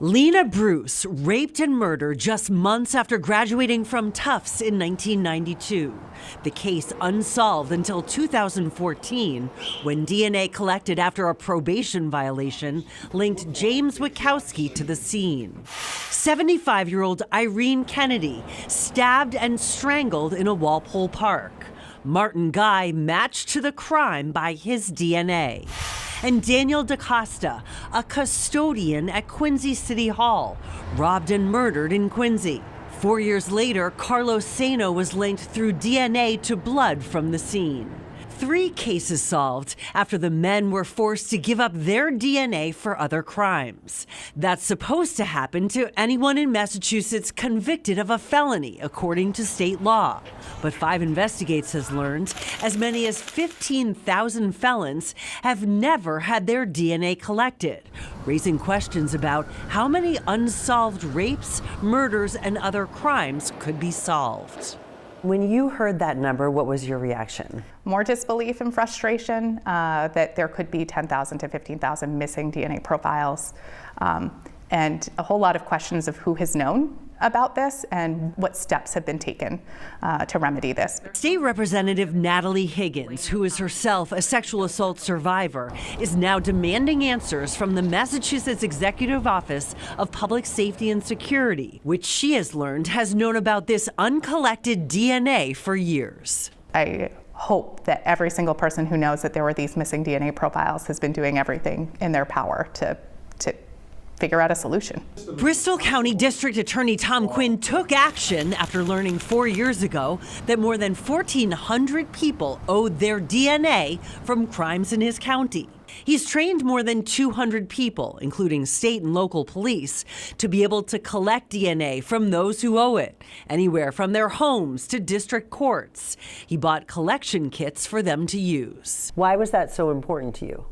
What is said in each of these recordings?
Lena Bruce, raped and murdered just months after graduating from Tufts in 1992. The case unsolved until 2014, when DNA collected after a probation violation linked James Witkowski to the scene. 75-year-old Irene Kennedy, stabbed and strangled in a Walpole Park. Martin Guy matched to the crime by his DNA. And Daniel DaCosta, a custodian at Quincy City Hall, robbed and murdered in Quincy. 4 years later, Carlos Sano was linked through DNA to blood from the scene. 3 cases solved after the men were forced to give up their DNA for other crimes. That's supposed to happen to anyone in Massachusetts convicted of a felony, according to state law. But 5 Investigates has learned as many as 15,000 felons have never had their DNA collected, raising questions about how many unsolved rapes, murders, and other crimes could be solved. When you heard that number, what was your reaction? More disbelief and frustration that there could be 10,000 to 15,000 missing DNA profiles, and a whole lot of questions of who has known about this and what steps have been taken to remedy this. State Representative Natalie Higgins, who is herself a sexual assault survivor, is now demanding answers from the Massachusetts Executive Office of Public Safety and Security, which she has learned has known about this uncollected DNA for years. I hope that every single person who knows that there were these missing DNA profiles has been doing everything in their power to figure out a solution. Bristol County District Attorney Tom Quinn took action after learning 4 years ago that more than 1,400 people owed their DNA from crimes in his county. He's trained more than 200 people, including state and local police, to be able to collect DNA from those who owe it, anywhere from their homes to district courts. He bought collection kits for them to use. Why was that so important to you?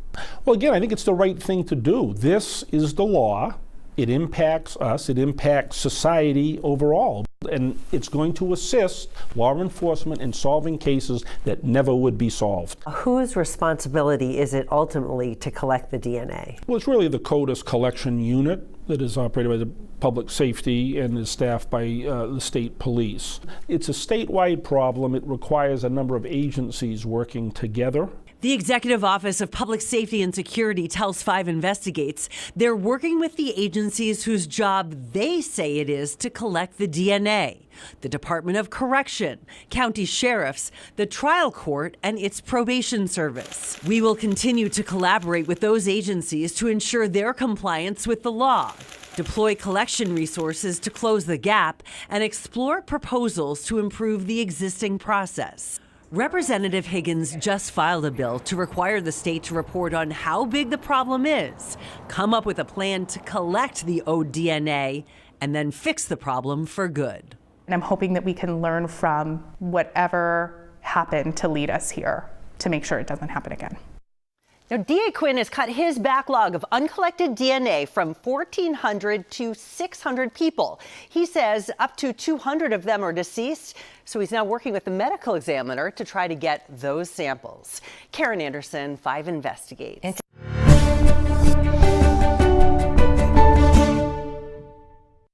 Well, again, I think it's the right thing to do. This is the law. It impacts us. It impacts society overall. And it's going to assist law enforcement in solving cases that never would be solved. Whose responsibility is it ultimately to collect the DNA? Well, it's really the CODIS collection unit that is operated by the public safety and is staffed by the state police. It's a statewide problem. It requires a number of agencies working together. The Executive Office of Public Safety and Security tells 5 Investigates they're working with the agencies whose job they say it is to collect the DNA. The Department of Correction, county sheriffs, the trial court, and its probation service. We will continue to collaborate with those agencies to ensure their compliance with the law, deploy collection resources to close the gap, and explore proposals to improve the existing process. Representative Higgins just filed a bill to require the state to report on how big the problem is, come up with a plan to collect the owed DNA, and then fix the problem for good. And I'm hoping that we can learn from whatever happened to lead us here to make sure it doesn't happen again. Now, DA Quinn has cut his backlog of uncollected DNA from 1,400 to 600 people. He says up to 200 of them are deceased, so he's now working with the medical examiner to try to get those samples. Karen Anderson, 5 Investigates.